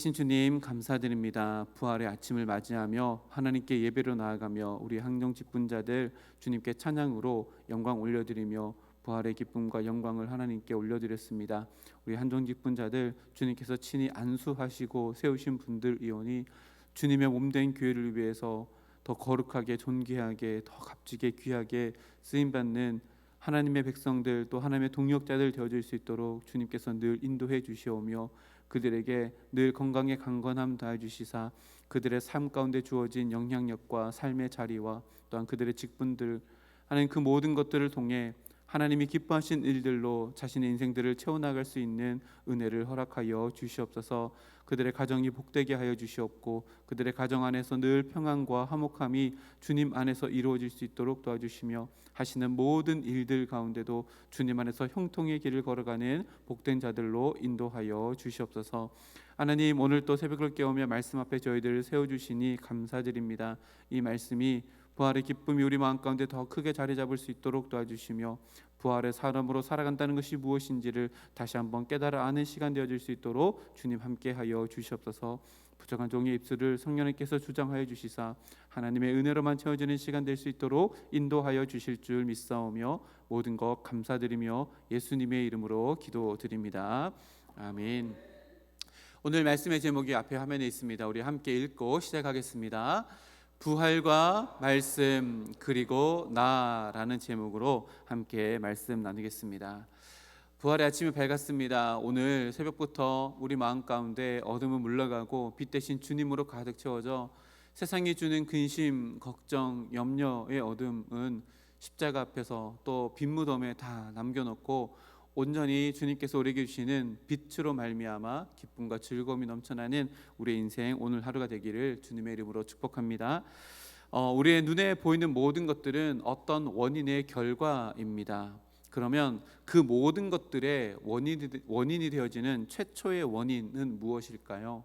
주님 감사드립니다. 부활의 아침을 맞이하며 하나님께 예배로 나아가며 우리 항정 직분자들 주님께 찬양으로 영광 올려드리며 부활의 기쁨과 영광을 하나님께 올려드렸습니다. 우리 항정 직분자들 주님께서 친히 안수하시고 세우신 분들이오니 주님의 몸된 교회를 위해서 더 거룩하게 존귀하게 더 값지게 귀하게 쓰임받는 하나님의 백성들 또 하나님의 동역자들 되어질 수 있도록 주님께서 늘 인도해 주시오며 그들에게 늘 건강에 강건함 다해 주시사 그들의 삶 가운데 주어진 영향력과 삶의 자리와 또한 그들의 직분들 하나님 그 모든 것들을 통해 하나님이 기뻐하신 일들로 자신의 인생들을 채워나갈 수 있는 은혜를 허락하여 주시옵소서. 그들의 가정이 복되게 하여 주시옵고 그들의 가정 안에서 늘 평안과 화목함이 주님 안에서 이루어질 수 있도록 도와주시며 하시는 모든 일들 가운데도 주님 안에서 형통의 길을 걸어가는 복된 자들로 인도하여 주시옵소서. 하나님, 오늘 또 새벽을 깨우며 말씀 앞에 저희들을 세워주시니 감사드립니다. 이 말씀이 부활의 기쁨이 우리 마음 가운데 더 크게 자리 잡을 수 있도록 도와주시며 부활의 사람으로 살아간다는 것이 무엇인지를 다시 한번 깨달아 아는 시간 되어질 수 있도록 주님 함께하여 주시옵소서. 부족한 종의 입술을 성령님께서 주장하여 주시사 하나님의 은혜로만 채워지는 시간 될 수 있도록 인도하여 주실 줄 믿사오며 모든 것 감사드리며 예수님의 이름으로 기도드립니다. 아멘. 오늘 말씀의 제목이 앞에 화면에 있습니다. 우리 함께 읽고 시작하겠습니다. 부활과 말씀 그리고 나라는 제목으로 함께 말씀 나누겠습니다. 부활의 아침이 밝았습니다. 오늘 새벽부터 우리 마음 가운데 어둠은 물러가고 빛 대신 주님으로 가득 채워져 세상이 주는 근심, 걱정, 염려의 어둠은 십자가 앞에서 또 빈무덤에 다 남겨놓고 온전히 주님께서 우리에게 주시는 빛으로 말미암아 기쁨과 즐거움이 넘쳐나는 우리의 인생 오늘 하루가 되기를 주님의 이름으로 축복합니다. 우리의 눈에 보이는 모든 것들은 어떤 원인의 결과입니다. 그러면 그 모든 것들의 원인이 되어지는 최초의 원인은 무엇일까요?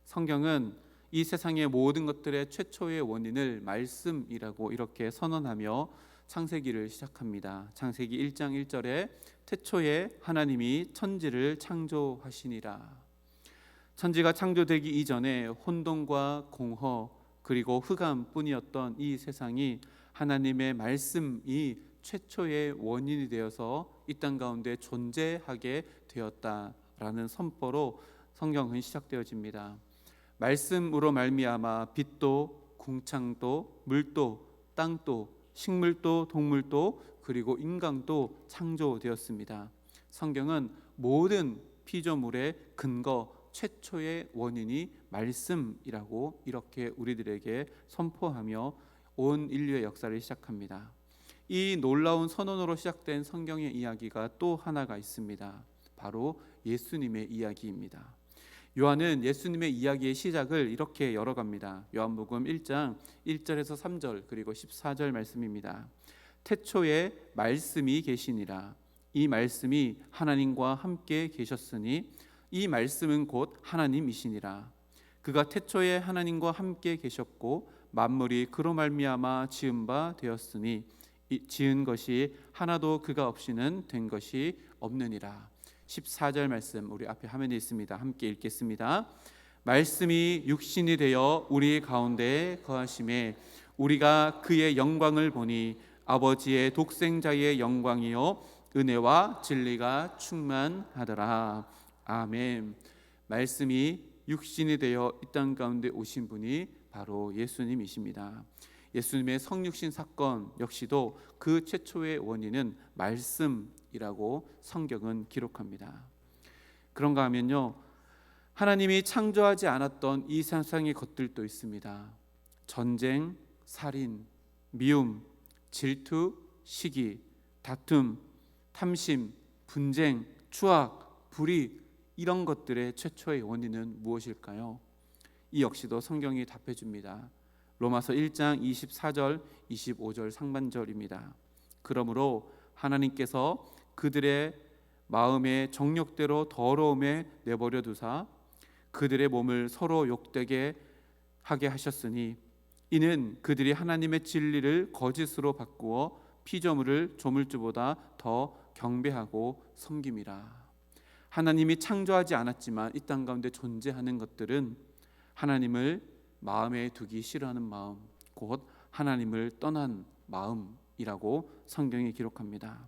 성경은 이 세상의 모든 것들의 최초의 원인을 말씀이라고 이렇게 선언하며 창세기를 시작합니다. 창세기 1장 1절에 태초에 하나님이 천지를 창조하시니라. 천지가 창조되기 이전에 혼돈과 공허 그리고 흑암뿐이었던 이 세상이 하나님의 말씀이 최초의 원인이 되어서 이 땅 가운데 존재하게 되었다라는 선포로 성경은 시작되어집니다. 말씀으로 말미암아 빛도 궁창도 물도 땅도 식물도 동물도 그리고 인간도 창조되었습니다. 성경은 모든 피조물의 근거 최초의 원인이 말씀이라고 이렇게 우리들에게 선포하며 온 인류의 역사를 시작합니다. 이 놀라운 선언으로 시작된 성경의 이야기가 또 하나가 있습니다. 바로 예수님의 이야기입니다. 요한은 예수님의 이야기의 시작을 이렇게 열어갑니다. 요한복음 1장 1절에서 3절 그리고 14절 말씀입니다. 태초에 말씀이 계시니라. 이 말씀이 하나님과 함께 계셨으니 이 말씀은 곧 하나님이시니라. 그가 태초에 하나님과 함께 계셨고 만물이 그로 말미암아 지은 바 되었으니 지은 것이 하나도 그가 없이는 된 것이 없느니라. 14절 말씀 우리 앞에 화면에 있습니다. 함께 읽겠습니다. 말씀이 육신이 되어 우리 가운데 거하심에 우리가 그의 영광을 보니 아버지의 독생자의 영광이요 은혜와 진리가 충만하더라. 아멘. 말씀이 육신이 되어 이 땅 가운데 오신 분이 바로 예수님이십니다. 예수님의 성육신 사건 역시도 그 최초의 원인은 말씀이라고 성경은 기록합니다. 그런가 하면요, 하나님이 창조하지 않았던 이 세상의 것들도 있습니다. 전쟁, 살인, 미움, 질투, 시기, 다툼, 탐심, 분쟁, 추악, 불의, 이런 것들의 최초의 원인은 무엇일까요? 이 역시도 성경이 답해 줍니다. 로마서 1장 24절 25절 상반절입니다. 그러므로 하나님께서 그들의 마음의 정욕대로 더러움에 내버려 두사 그들의 몸을 서로 욕되게 하게 하셨으니 이는 그들이 하나님의 진리를 거짓으로 바꾸어 피조물을 조물주보다 더 경배하고 섬김이라. 하나님이 창조하지 않았지만 이 땅 가운데 존재하는 것들은 하나님을 마음에 두기 싫어하는 마음, 곧 하나님을 떠난 마음이라고 성경이 기록합니다.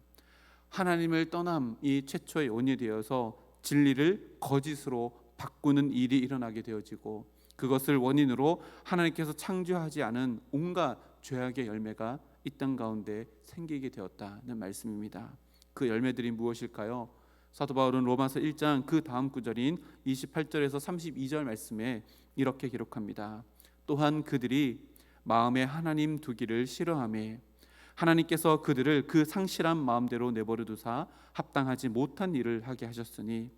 하나님을 떠남이 최초의 원인이 되어서 진리를 거짓으로 바꾸는 일이 일어나게 되어지고, 그것을 원인으로 하나님께서 창조하지 않은 온갖 죄악의 열매가 이 땅 가운데 생기게 되었다는 말씀입니다. 그 열매들이 무엇일까요? 사도 바울은 로마서 1장 그 다음 구절인 28절에서 32절 말씀에 이렇게 기록합니다. 또한 그들이 마음에 하나님 두기를 싫어하며 하나님께서 그들을 그 상실한 마음대로 내버려 두사 합당하지 못한 일을 하게 하셨으니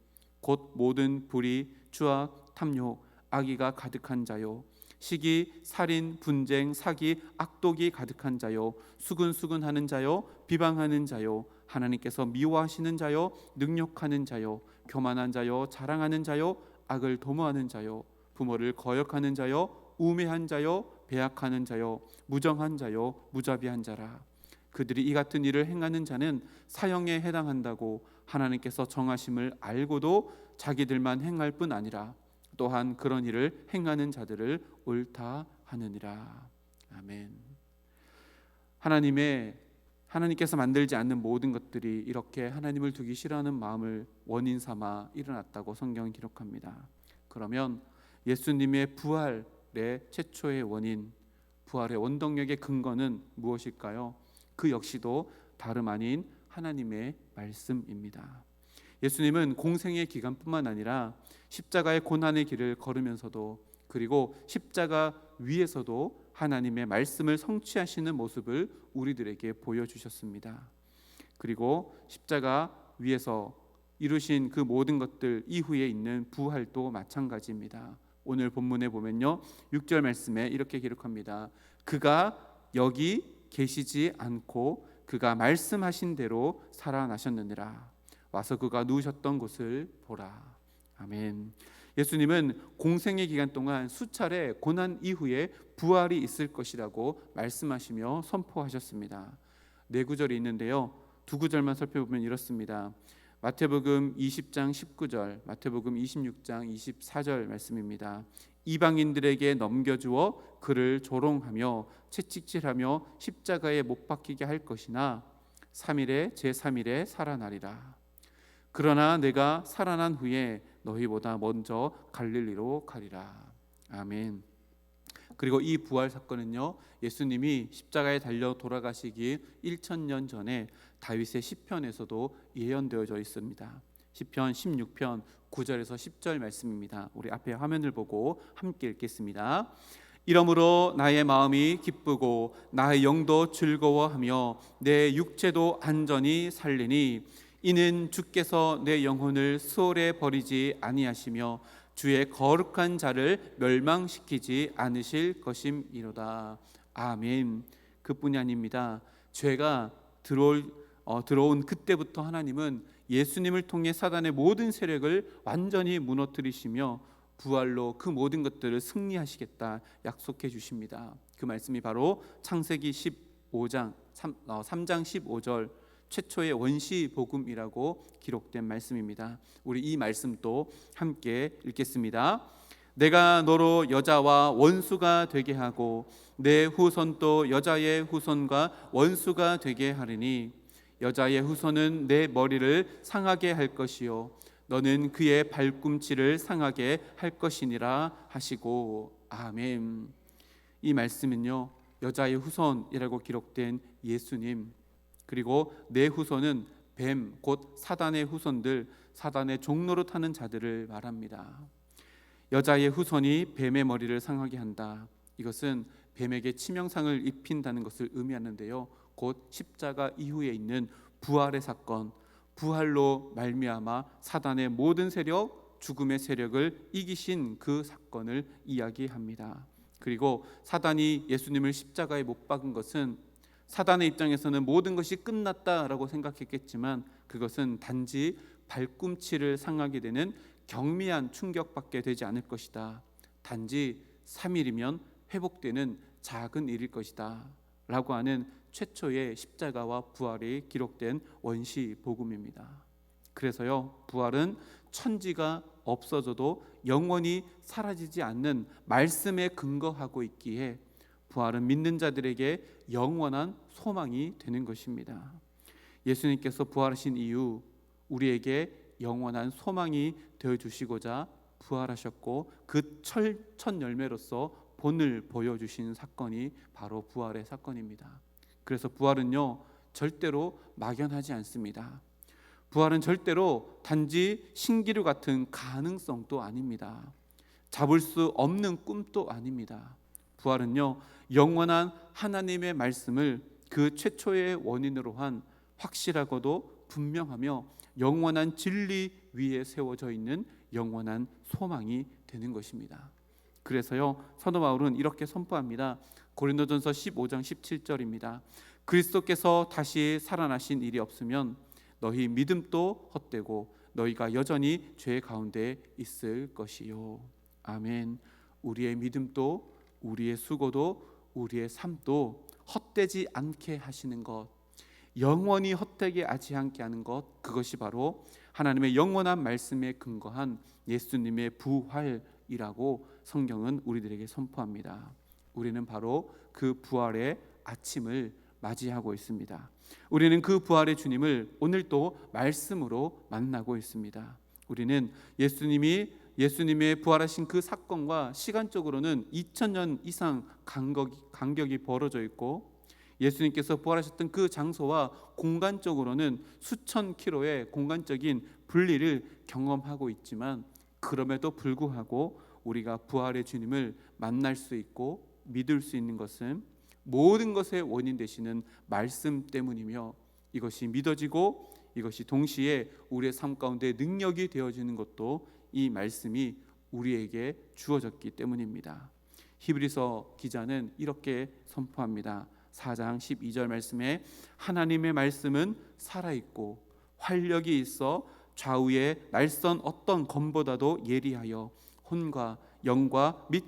곧 모든 불의, 추악, 탐욕, 악의가 가득한 자요, 시기, 살인, 분쟁, 사기, 악독이 가득한 자요, 수근수근하는 자요, 비방하는 자요, 하나님께서 미워하시는 자요, 능욕하는 자요, 교만한 자요, 자랑하는 자요, 악을 도모하는 자요, 부모를 거역하는 자요, 우매한 자요, 배약하는 자요, 무정한 자요, 무자비한 자라. 그들이 이 같은 일을 행하는 자는 사형에 해당한다고 하나님께서 정하심을 알고도 자기들만 행할 뿐 아니라 또한 그런 일을 행하는 자들을 옳다 하느니라. 아멘. 하나님께서 만들지 않는 모든 것들이 이렇게 하나님을 두기 싫어하는 마음을 원인 삼아 일어났다고 성경은 기록합니다. 그러면 예수님의 부활의 최초의 원인, 부활의 원동력의 근거는 무엇일까요? 그 역시도 다름 아닌 하나님의 말씀입니다. 예수님은 공생의 기간뿐만 아니라 십자가의 고난의 길을 걸으면서도, 그리고 십자가 위에서도 하나님의 말씀을 성취하시는 모습을 우리들에게 보여주셨습니다. 그리고 십자가 위에서 이루신 그 모든 것들 이후에 있는 부활도 마찬가지입니다. 오늘 본문에 보면요, 6절 말씀에 이렇게 기록합니다. 그가 여기 계시지 않고 그가 말씀하신 대로 살아나셨느니라. 와서 그가 누우셨던 곳을 보라. 아멘. 예수님은 공생의 기간 동안 수차례 고난 이후에 부활이 있을 것이라고 말씀하시며 선포하셨습니다. 네 구절이 있는데요, 두 구절만 살펴보면 이렇습니다. 마태복음 20장 19절, 마태복음 26장 24절 말씀입니다. 이방인들에게 넘겨주어 그를 조롱하며 채찍질하며 십자가에 못 박히게 할 것이나 제3일에 살아나리라. 그러나 내가 살아난 후에 너희보다 먼저 갈릴리로 가리라. 아멘. 그리고 이 부활 사건은요, 예수님이 십자가에 달려 돌아가시기 1000년 전에 다윗의 시편에서도 예언되어져 있습니다. 시편 16편 9절에서 10절 말씀입니다. 우리 앞에 화면을 보고 함께 읽겠습니다. 이러므로 나의 마음이 기쁘고 나의 영도 즐거워하며 내 육체도 안전히 살리니 이는 주께서 내 영혼을 수월에 버리지 아니하시며 주의 거룩한 자를 멸망시키지 않으실 것임이로다. 아멘. 그뿐이 아닙니다. 죄가 들어온 그때부터 하나님은 예수님을 통해 사단의 모든 세력을 완전히 무너뜨리시며 부활로 그 모든 것들을 승리하시겠다 약속해 주십니다. 그 말씀이 바로 창세기 15장 3장 15절 최초의 원시 복음이라고 기록된 말씀입니다. 우리 이 말씀도 함께 읽겠습니다. 내가 너로 여자와 원수가 되게 하고 내 후손도 여자의 후손과 원수가 되게 하리니 여자의 후손은 내 머리를 상하게 할 것이요 너는 그의 발꿈치를 상하게 할 것이니라 하시고. 아멘. 이 말씀은요, 여자의 후손이라고 기록된 예수님, 그리고 내 후손은 뱀, 곧 사단의 후손들, 사단의 종로로 타는 자들을 말합니다. 여자의 후손이 뱀의 머리를 상하게 한다. 이것은 뱀에게 치명상을 입힌다는 것을 의미하는데요, 곧 십자가 이후에 있는 부활의 사건, 부활로 말미암아 사단의 모든 세력, 죽음의 세력을 이기신 그 사건을 이야기합니다. 그리고 사단이 예수님을 십자가에 못 박은 것은 사단의 입장에서는 모든 것이 끝났다라고 생각했겠지만 그것은 단지 발꿈치를 상하게 되는 경미한 충격밖에 되지 않을 것이다. 단지 3일이면 회복되는 작은 일일 것이다 라고 하는 최초의 십자가와 부활이 기록된 원시 복음입니다. 그래서요, 부활은 천지가 없어져도 영원히 사라지지 않는 말씀에 근거하고 있기에 부활은 믿는 자들에게 영원한 소망이 되는 것입니다. 예수님께서 부활하신 이후 우리에게 영원한 소망이 되어주시고자 부활하셨고, 그 첫 열매로서 본을 보여주신 사건이 바로 부활의 사건입니다. 그래서 부활은요, 절대로 막연하지 않습니다. 부활은 절대로 단지 신기루 같은 가능성도 아닙니다. 잡을 수 없는 꿈도 아닙니다. 부활은요, 영원한 하나님의 말씀을 그 최초의 원인으로 한 확실하고도 분명하며 영원한 진리 위에 세워져 있는 영원한 소망이 되는 것입니다. 그래서요, 사도 바울은 이렇게 선포합니다. 고린도전서 15장 17절입니다. 그리스도께서 다시 살아나신 일이 없으면 너희 믿음도 헛되고 너희가 여전히 죄 가운데 있을 것이요. 아멘. 우리의 믿음도, 우리의 수고도, 우리의 삶도 헛되지 않게 하시는 것, 영원히 헛되게 하지 않게 하는 것, 그것이 바로 하나님의 영원한 말씀에 근거한 예수님의 부활이라고 성경은 우리들에게 선포합니다. 우리는 바로 그 부활의 아침을 맞이하고 있습니다. 우리는 그 부활의 주님을 오늘 또 말씀으로 만나고 있습니다. 우리는 예수님의 부활하신 그 사건과 시간적으로는 2000년 이상 간격이 벌어져 있고, 예수님께서 부활하셨던 그 장소와 공간적으로는 수천 킬로의 공간적인 분리를 경험하고 있지만, 그럼에도 불구하고 우리가 부활의 주님을 만날 수 있고 믿을 수 있는 것은 모든 것의 원인 되시는 말씀 때문이며, 이것이 믿어지고 이것이 동시에 우리의 삶 가운데 능력이 되어지는 것도 이 말씀이 우리에게 주어졌기 때문입니다. 히브리서 기자는 이렇게 선포합니다. 4장 12절 말씀에 하나님의 말씀은 살아있고 활력이 있어 좌우의 날선 어떤 검보다도 예리하여 혼과 영과 및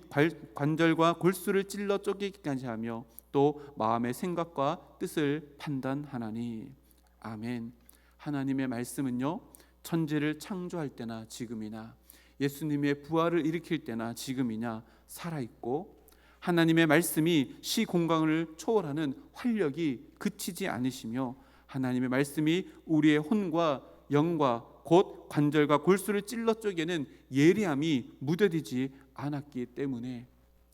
관절과 골수를 찔러 쪼개기까지 하며 또 마음의 생각과 뜻을 판단하나니. 아멘. 하나님의 말씀은요, 천지를 창조할 때나 지금이나 예수님의 부활을 일으킬 때나 지금이냐 살아있고, 하나님의 말씀이 시공간을 초월하는 활력이 그치지 않으시며, 하나님의 말씀이 우리의 혼과 영과 곧 관절과 골수를 찔러 쪼개는 예리함이 무뎌지지 않았기 때문에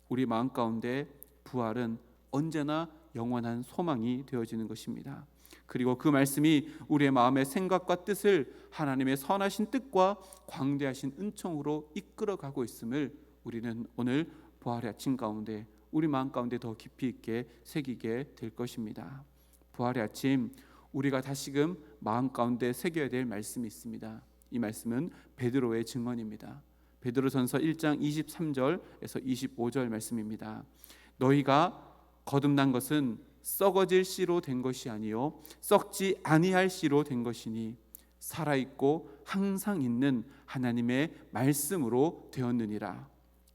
우리 마음 가운데 부활은 언제나 영원한 소망이 되어지는 것입니다. 그리고 그 말씀이 우리의 마음의 생각과 뜻을 하나님의 선하신 뜻과 광대하신 은총으로 이끌어가고 있음을 우리는 오늘 부활의 아침 가운데 우리 마음 가운데 더 깊이 있게 새기게 될 것입니다. 부활의 아침, 우리가 다시금 마음 가운데 새겨야 될 말씀이 있습니다. 이 말씀은 베드로의 증언입니다. 베드로전서 1장 23절에서 25절 말씀입니다. 너희가 거듭난 것은 썩어질 씨로 된 것이 아니요 썩지 아니할 씨로 된 것이니 살아있고 항상 있는 하나님의 말씀으로 되었느니라.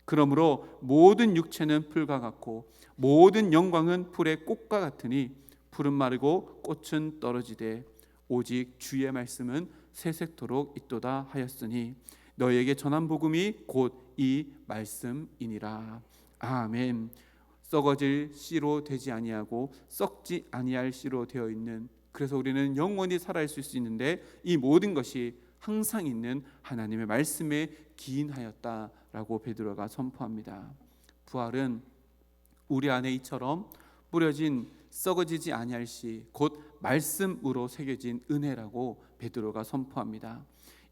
그러므로 모든 육체는 풀과 같고 모든 영광은 풀의 꽃과 같으니 풀은 마르고 꽃은 떨어지되 오직 주의 말씀은 세세토록 있도다 하였으니 너희에게 전한 복음이 곧 이 말씀이니라. 아멘. 썩어질 씨로 되지 아니하고 썩지 아니할 씨로 되어 있는, 그래서 우리는 영원히 살아있을 수 있는데 이 모든 것이 항상 있는 하나님의 말씀에 기인하였다라고 베드로가 선포합니다. 부활은 우리 안에 이처럼 뿌려진 썩어지지 아니할 씨 곧 말씀으로 새겨진 은혜라고 베드로가 선포합니다.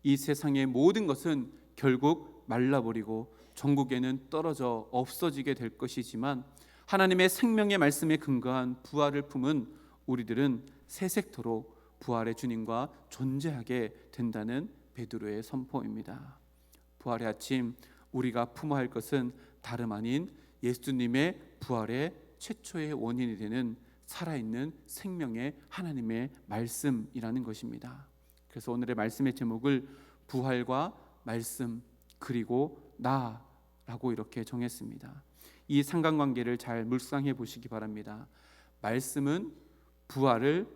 이 세상의 모든 것은 결국 말라버리고 전국에는 떨어져 없어지게 될 것이지만 하나님의 생명의 말씀에 근거한 부활을 품은 우리들은 세색토록 부활의 주님과 존재하게 된다는 베드로의 선포입니다. 부활의 아침, 우리가 품어야 할 것은 다름 아닌 예수님의 부활의 최초의 원인이 되는 살아있는 생명의 하나님의 말씀이라는 것입니다. 그래서 오늘의 말씀의 제목을 부활과 말씀 그리고 나라고 이렇게 정했습니다. 이 상관관계를 잘 묵상해 보시기 바랍니다. 말씀은 부활을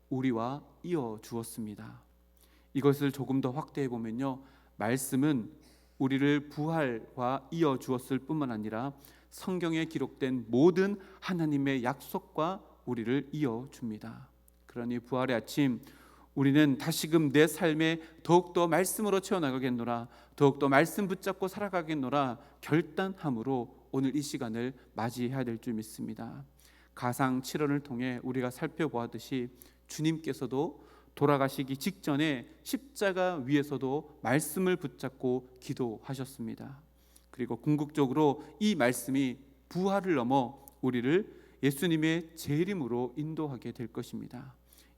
우리와 이어 주었습니다. 이것을 조금 더 확대해 보면요, 말씀은 우리를 부활과 이어 주었을 뿐만 아니라 성경에 기록된 모든 하나님의 약속과 우리를 이어 줍니다. 그러니 부활의 아침, 우리는 다시금 내 삶에 더욱더 말씀으로 채워나가겠노라, 더욱더 말씀 붙잡고 살아가겠노라 결단함으로 오늘 이 시간을 맞이해야 될 줄 믿습니다. 가상 7원을 통해 우리가 살펴보았듯이 주님께서도 돌아가시기 직전에 십자가 위에서도 말씀을 붙잡고 기도하셨습니다. 그리고 궁극적으로 이 말씀이 부활을 넘어 우리를 예수님의 재림으로 인도하게 될 것입니다.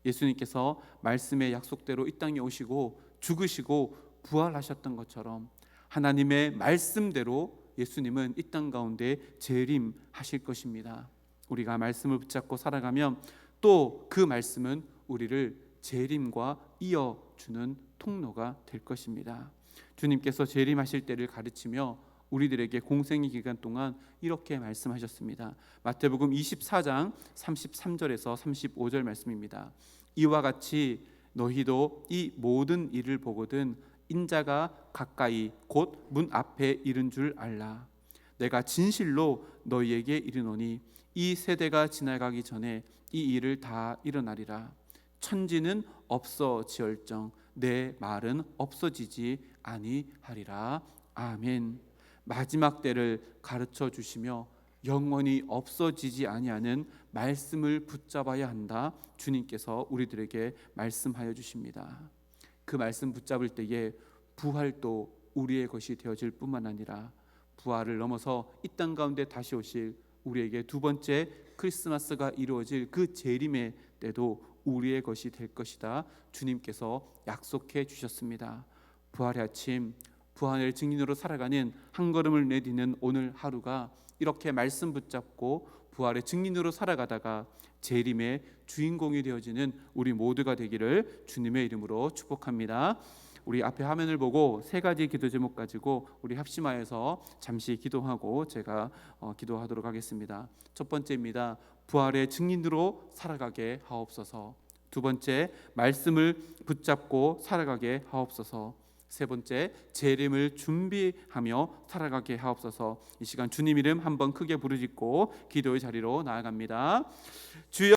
예수님께서 말씀의 약속대로 이 땅에 오시고 죽으시고 부활하셨던 것처럼 하나님의 말씀대로 예수님은 이 땅 가운데 재림하실 것입니다. 우리가 말씀을 붙잡고 살아가면 또 그 말씀은 우리를 재림과 이어주는 통로가 될 것입니다. 주님께서 재림하실 때를 가르치며 우리들에게 공생의 기간 동안 이렇게 말씀하셨습니다. 마태복음 24장 33절에서 35절 말씀입니다. 이와 같이 너희도 이 모든 일을 보거든 인자가 가까이 곧 문 앞에 이른 줄 알라. 내가 진실로 너희에게 이르노니 이 세대가 지나가기 전에 이 일을 다 일어나리라. 천지는 없어지얼정 내 말은 없어지지 아니하리라. 아멘. 마지막 때를 가르쳐 주시며 영원히 없어지지 아니하는 말씀을 붙잡아야 한다, 주님께서 우리들에게 말씀하여 주십니다. 그 말씀 붙잡을 때에 부활도 우리의 것이 되어질 뿐만 아니라 부활을 넘어서 이 땅 가운데 다시 오실 우리에게 두 번째 크리스마스가 이루어질 그 재림의 때도 우리의 것이 될 것이다, 주님께서 약속해 주셨습니다. 부활의 아침, 부활의 증인으로 살아가는 한 걸음을 내딛는 오늘 하루가 이렇게 말씀 붙잡고 부활의 증인으로 살아가다가 재림의 주인공이 되어지는 우리 모두가 되기를 주님의 이름으로 축복합니다. 우리 앞에 화면을 보고 세 가지 기도 제목 가지고 우리 합심하여서 잠시 기도하고 제가 기도하도록 하겠습니다. 첫 번째입니다. 부활의 증인으로 살아가게 하옵소서. 두 번째, 말씀을 붙잡고 살아가게 하옵소서. 세 번째, 재림을 준비하며 살아가게 하옵소서. 이 시간 주님 이름 한번 크게 부르짖고 기도의 자리로 나아갑니다. 주여